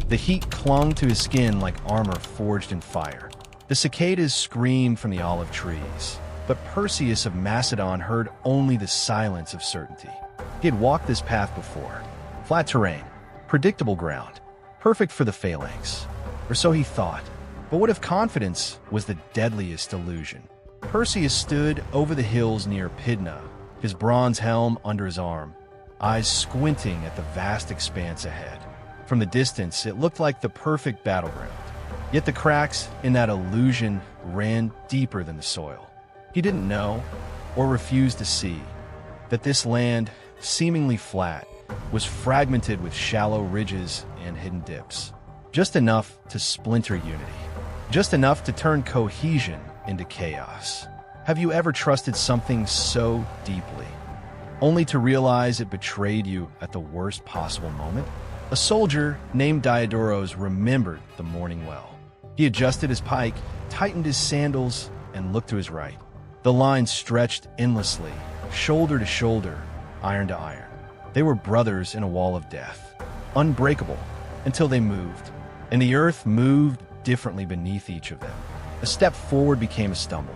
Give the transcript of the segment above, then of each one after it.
The heat clung to his skin like armor forged in fire. The cicadas screamed from the olive trees, but Perseus of Macedon heard only the silence of certainty. He had walked this path before. Flat terrain, predictable ground, perfect for the phalanx. Or so he thought. But what if confidence was the deadliest illusion? Perseus stood over the hills near Pidna, his bronze helm under his arm, eyes squinting at the vast expanse ahead. From the distance, it looked like the perfect battleground. Yet the cracks in that illusion ran deeper than the soil. He didn't know, or refused to see, that this land, seemingly flat, was fragmented with shallow ridges and hidden dips. Just enough to splinter unity. Just enough to turn cohesion into chaos. Have you ever trusted something so deeply, only to realize it betrayed you at the worst possible moment? A soldier named Diodorus remembered the morning well. He adjusted his pike, tightened his sandals, and looked to his right. The line stretched endlessly, shoulder to shoulder, iron to iron. They were brothers in a wall of death, unbreakable until they moved, and the earth moved differently beneath each of them. A step forward became a stumble.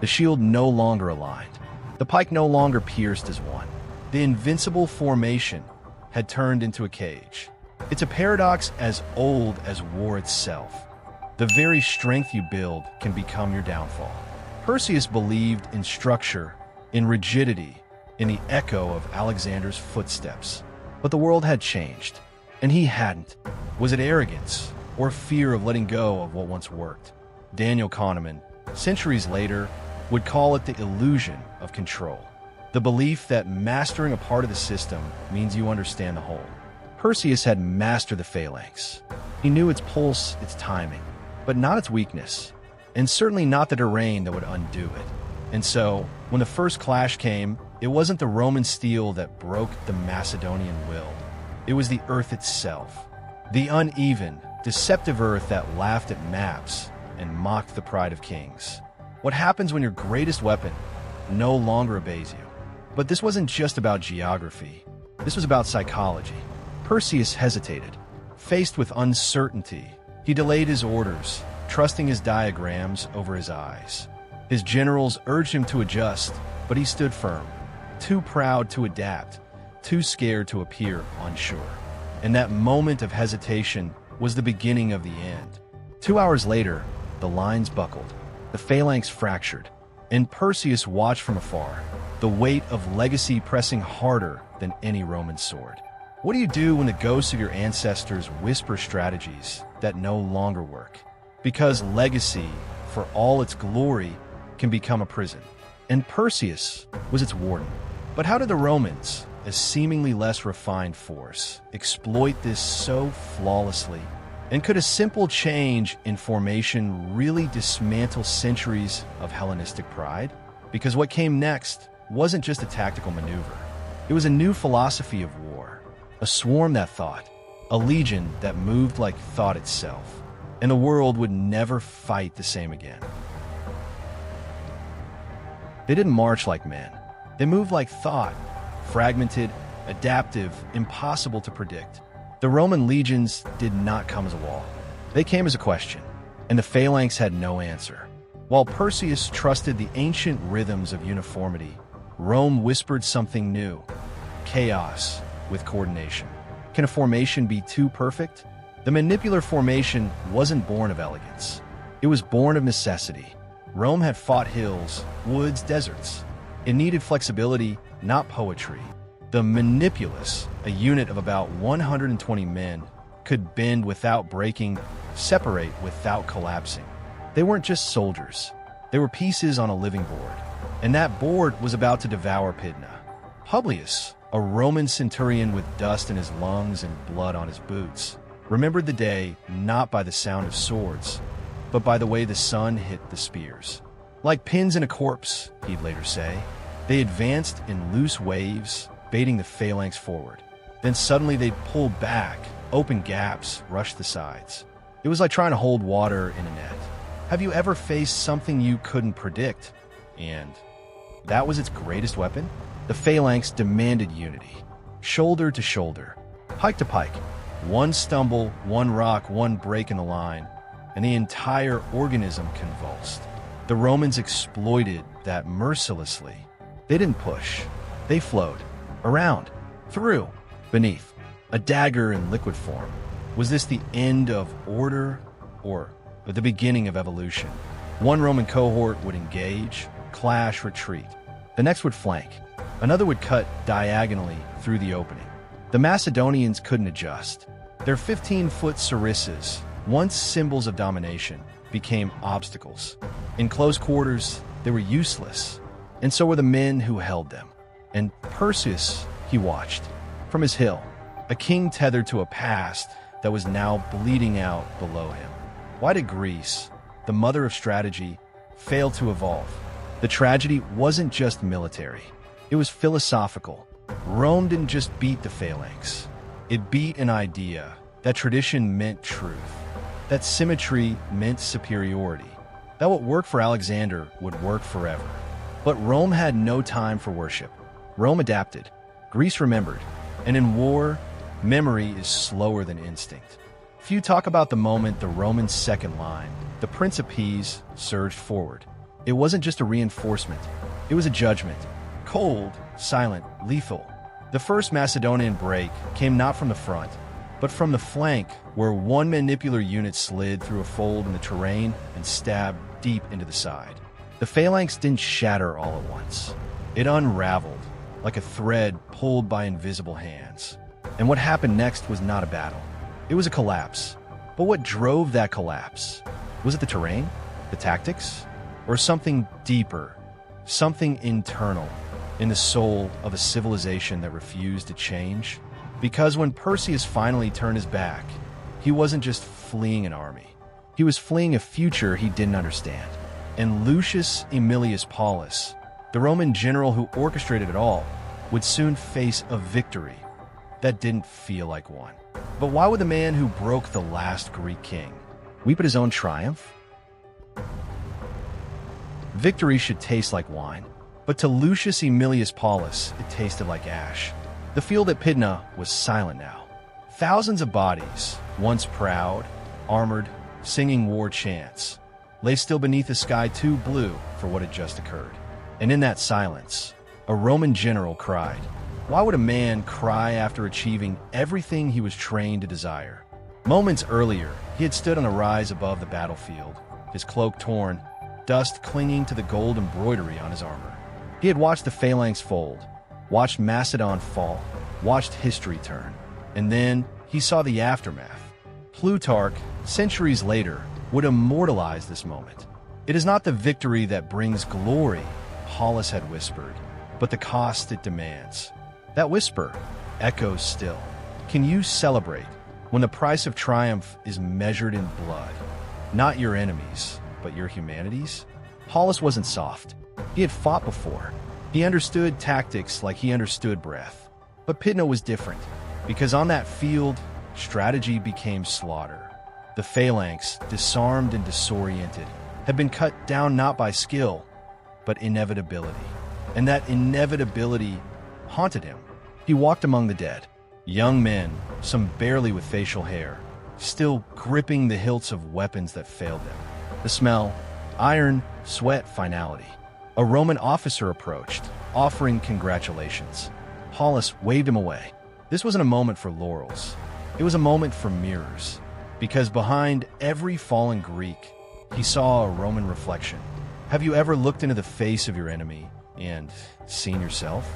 The shield no longer aligned. The pike no longer pierced as one. The invincible formation had turned into a cage. It's a paradox as old as war itself. The very strength you build can become your downfall. Perseus believed in structure, in rigidity, in the echo of Alexander's footsteps. But the world had changed, and he hadn't. Was it arrogance, or fear of letting go of what once worked? Daniel Kahneman, centuries later, would call it the illusion of control. The belief that mastering a part of the system means you understand the whole. Perseus had mastered the phalanx. He knew its pulse, its timing, but not its weakness, and certainly not the terrain that would undo it. And so, when the first clash came, it wasn't the Roman steel that broke the Macedonian will. It was the earth itself. The uneven, deceptive earth that laughed at maps and mocked the pride of kings. What happens when your greatest weapon no longer obeys you? But this wasn't just about geography. This was about psychology. Perseus hesitated. Faced with uncertainty, he delayed his orders, trusting his diagrams over his eyes. His generals urged him to adjust, but he stood firm, too proud to adapt, too scared to appear unsure. And that moment of hesitation was the beginning of the end. 2 hours later, the lines buckled, the phalanx fractured, and Perseus watched from afar, the weight of legacy pressing harder than any Roman sword. What do you do when the ghosts of your ancestors whisper strategies that no longer work? Because legacy, for all its glory, can become a prison. And Perseus was its warden. But how did the Romans, a seemingly less refined force, exploit this so flawlessly? And could a simple change in formation really dismantle centuries of Hellenistic pride? Because what came next wasn't just a tactical maneuver. It was a new philosophy of war, a swarm that thought, a legion that moved like thought itself, and the world would never fight the same again. They didn't march like men. They moved like thought, fragmented, adaptive, impossible to predict. The Roman legions did not come as a wall. They came as a question, and the phalanx had no answer. While Perseus trusted the ancient rhythms of uniformity, Rome whispered something new: chaos with coordination. Can a formation be too perfect? The manipular formation wasn't born of elegance. It was born of necessity. Rome had fought hills, woods, deserts. It needed flexibility, not poetry. The manipulus, a unit of about 120 men, could bend without breaking, separate without collapsing. They weren't just soldiers. They were pieces on a living board. And that board was about to devour Pidna. Publius, a Roman centurion with dust in his lungs and blood on his boots, remembered the day not by the sound of swords, but by the way the sun hit the spears. Like pins in a corpse, he'd later say, they advanced in loose waves, baiting the phalanx forward. Then suddenly they'd pull back, open gaps, rush the sides. It was like trying to hold water in a net. Have you ever faced something you couldn't predict? And that was its greatest weapon? The phalanx demanded unity. Shoulder to shoulder, pike to pike, One stumble, one rock, one break in the line, and the entire organism convulsed. The Romans exploited that mercilessly. They didn't push. They flowed. Around. Through. Beneath. A dagger in liquid form. Was this the end of order or the beginning of evolution? One Roman cohort would engage, clash, retreat. The next would flank. Another would cut diagonally through the opening. The Macedonians couldn't adjust. Their 15-foot sarissas, once symbols of domination, became obstacles. In close quarters, they were useless, and so were the men who held them. And Perseus, he watched, from his hill, a king tethered to a past that was now bleeding out below him. Why did Greece, the mother of strategy, fail to evolve? The tragedy wasn't just military. It was philosophical. Rome didn't just beat the phalanx. It beat an idea that tradition meant truth, that symmetry meant superiority, that what worked for Alexander would work forever. But Rome had no time for worship. Rome adapted. Greece remembered. And in war, memory is slower than instinct. Few talk about the moment the Roman second line, the Prince of Peace, surged forward. It wasn't just a reinforcement. It was a judgment. Cold, silent, lethal. The first Macedonian break came not from the front, but from the flank, where one manipular unit slid through a fold in the terrain and stabbed deep into the side. The phalanx didn't shatter all at once. It unraveled, like a thread pulled by invisible hands. And what happened next was not a battle. It was a collapse. But what drove that collapse? Was it the terrain? The tactics? Or something deeper? Something internal? In the soul of a civilization that refused to change? Because when Perseus finally turned his back, he wasn't just fleeing an army. He was fleeing a future he didn't understand. And Lucius Aemilius Paullus, the Roman general who orchestrated it all, would soon face a victory that didn't feel like one. But why would the man who broke the last Greek king weep at his own triumph? Victory should taste like wine. But to Lucius Aemilius Paullus, it tasted like ash. The field at Pidna was silent now. Thousands of bodies, once proud, armored, singing war chants, lay still beneath a sky too blue for what had just occurred. And in that silence, a Roman general cried. Why would a man cry after achieving everything he was trained to desire? Moments earlier, he had stood on a rise above the battlefield, his cloak torn, dust clinging to the gold embroidery on his armor. He had watched the phalanx fold, watched Macedon fall, watched history turn, and then he saw the aftermath. Plutarch, centuries later, would immortalize this moment. It is not the victory that brings glory, Paullus had whispered, but the cost it demands. That whisper echoes still. Can you celebrate when the price of triumph is measured in blood? Not your enemies, but your humanities? Paullus wasn't soft. He had fought before. He understood tactics like he understood breath. But Pidna was different, because on that field, strategy became slaughter. The phalanx, disarmed and disoriented, had been cut down not by skill, but inevitability. And that inevitability haunted him. He walked among the dead, young men, some barely with facial hair, still gripping the hilts of weapons that failed them. The smell, iron, sweat, finality. A Roman officer approached, offering congratulations. Paullus waved him away. This wasn't a moment for laurels. It was a moment for mirrors, because behind every fallen Greek, he saw a Roman reflection. Have you ever looked into the face of your enemy and seen yourself?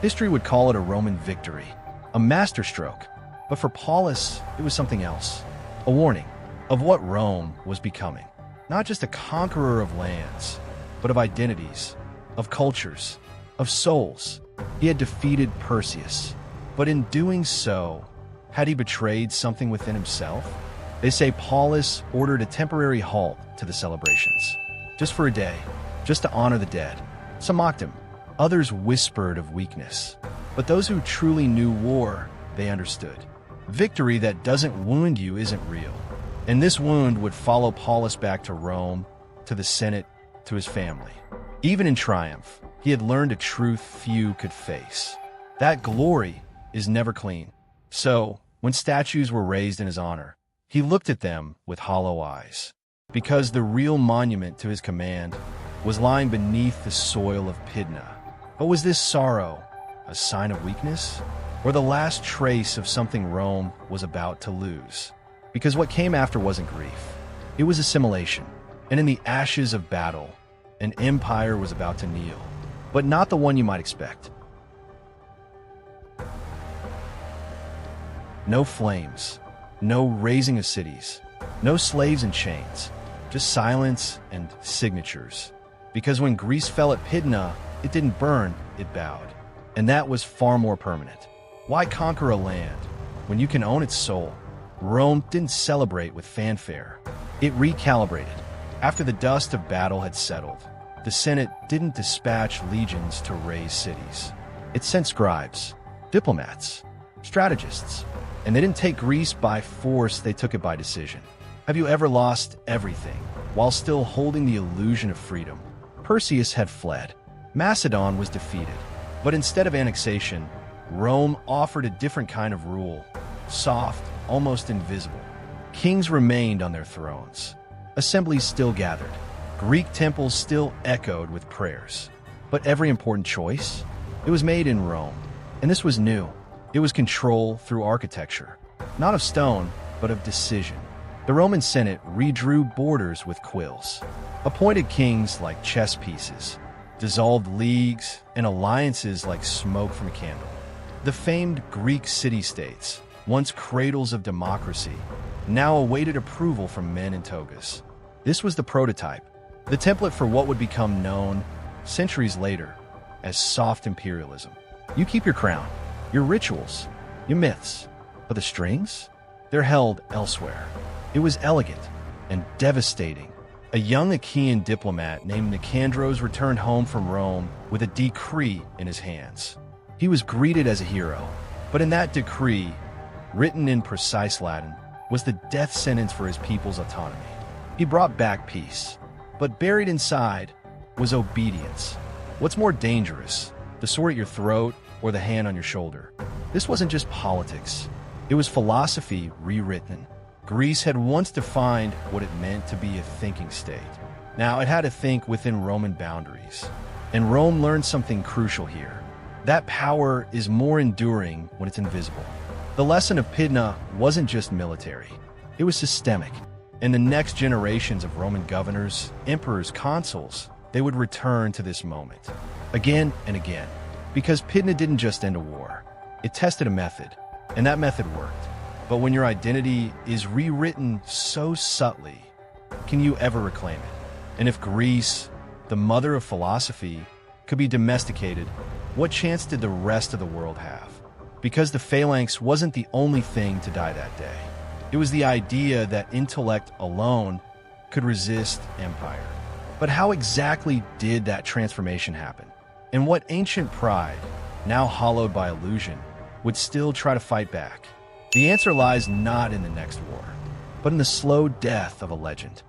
History would call it a Roman victory, a masterstroke. But for Paullus, it was something else. A warning of what Rome was becoming. Not just a conqueror of lands, but of identities, of cultures, of souls. He had defeated Perseus. But in doing so, had he betrayed something within himself? They say Paullus ordered a temporary halt to the celebrations. Just for a day, just to honor the dead. Some mocked him. Others whispered of weakness. But those who truly knew war, they understood. Victory that doesn't wound you isn't real. And this wound would follow Paullus back to Rome, to the Senate, to his family. Even in triumph, he had learned a truth few could face. That glory is never clean. So, When statues were raised in his honor, he looked at them with hollow eyes, because the real monument to his command was lying beneath the soil of Pidna. But was this sorrow a sign of weakness, or the last trace of something Rome was about to lose? Because what came after wasn't grief. It was assimilation, and in the ashes of battle, an empire was about to kneel, but not the one you might expect. No flames, no razing of cities, no slaves in chains, just silence and signatures. Because when Greece fell at Pidna, it didn't burn, it bowed. And that was far more permanent. Why conquer a land when you can own its soul? Rome didn't celebrate with fanfare. It recalibrated. After the dust of battle had settled, the Senate didn't dispatch legions to raise cities. It sent scribes, diplomats, strategists. And they didn't take Greece by force, they took it by decision. Have you ever lost everything while still holding the illusion of freedom? Perseus had fled. Macedon was defeated. But instead of annexation, Rome offered a different kind of rule, soft, almost invisible. Kings remained on their thrones. Assemblies still gathered. Greek temples still echoed with prayers. But every important choice, it was made in Rome. And this was new. It was control through architecture, not of stone, but of decision. The Roman Senate redrew borders with quills, appointed kings like chess pieces, dissolved leagues and alliances like smoke from a candle. The famed Greek city-states, once cradles of democracy, now awaited approval from men in togas. This was the prototype, the template for what would become known, centuries later, as soft imperialism. You keep your crown, your rituals, your myths, but the strings? They're held elsewhere. It was elegant and devastating. A young Achaean diplomat named Nicandros returned home from Rome with a decree in his hands. He was greeted as a hero, but in that decree, written in precise Latin, was the death sentence for his people's autonomy. He brought back peace, but buried inside was obedience. What's more dangerous, the sword at your throat or the hand on your shoulder? This wasn't just politics. It was philosophy rewritten. Greece had once defined what it meant to be a thinking state. Now it had to think within Roman boundaries. And Rome learned something crucial here. That power is more enduring when it's invisible. The lesson of Pidna wasn't just military. It was systemic. And the next generations of Roman governors, emperors, consuls, they would return to this moment. Again and again. Because Pidna didn't just end a war. It tested a method, and that method worked. But when your identity is rewritten so subtly, can you ever reclaim it? And if Greece, the mother of philosophy, could be domesticated, what chance did the rest of the world have? Because the phalanx wasn't the only thing to die that day. It was the idea that intellect alone could resist empire. But how exactly did that transformation happen? And what ancient pride, now hollowed by illusion, would still try to fight back? The answer lies not in the next war, but in the slow death of a legend.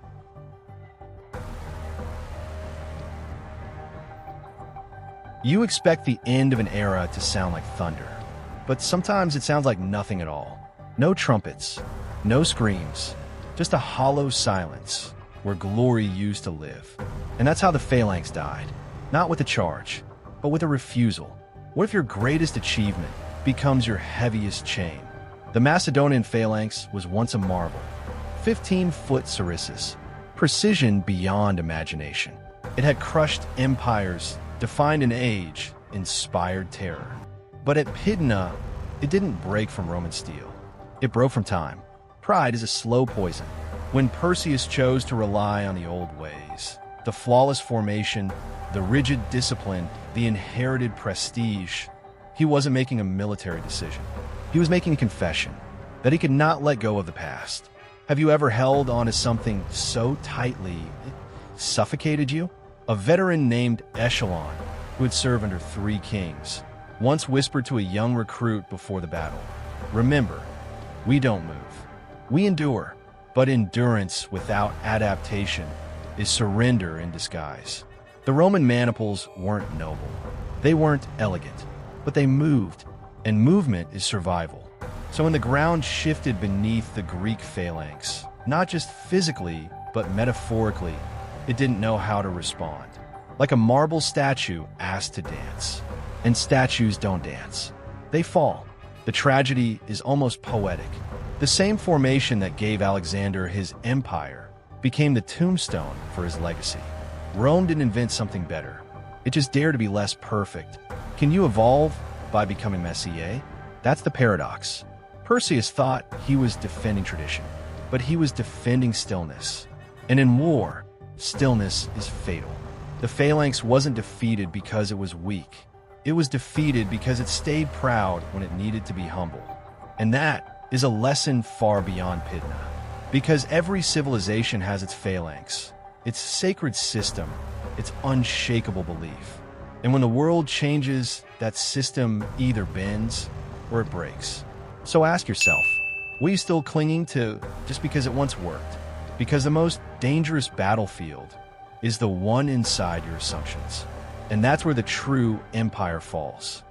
You expect the end of an era to sound like thunder, but sometimes it sounds like nothing at all. No trumpets, no screams, just a hollow silence where glory used to live. And that's how the phalanx died, not with a charge, but with a refusal. What if your greatest achievement becomes your heaviest chain? The Macedonian phalanx was once a marvel, 15-foot sarissas, precision beyond imagination. It had crushed empires, defined an age, inspired terror. But at Pidna, it didn't break from Roman steel. It broke from time. Pride is a slow poison. When Perseus chose to rely on the old ways, the flawless formation, the rigid discipline, the inherited prestige, he wasn't making a military decision. He was making a confession that he could not let go of the past. Have you ever held on to something so tightly it suffocated you? A veteran named Echelon, who had served under 3 kings, once whispered to a young recruit before the battle, "Remember, we don't move. We endure, but endurance without adaptation is surrender in disguise." The Roman maniples weren't noble. They weren't elegant, but they moved, and movement is survival. So when the ground shifted beneath the Greek phalanx, not just physically, but metaphorically, it didn't know how to respond. Like a marble statue asked to dance. And statues don't dance. They fall. The tragedy is almost poetic. The same formation that gave Alexander his empire became the tombstone for his legacy. Rome didn't invent something better. It just dared to be less perfect. Can you evolve by becoming Messiah? That's the paradox. Perseus thought he was defending tradition, but he was defending stillness. And in war, stillness is fatal. The phalanx wasn't defeated because it was weak. It was defeated because it stayed proud when it needed to be humble. And that is a lesson far beyond Pidna. Because every civilization has its phalanx, its sacred system, its unshakable belief. And when the world changes, that system either bends or it breaks. So ask yourself, will you still clinging to just because it once worked? Because the most dangerous battlefield is the one inside your assumptions. And that's where the true empire falls.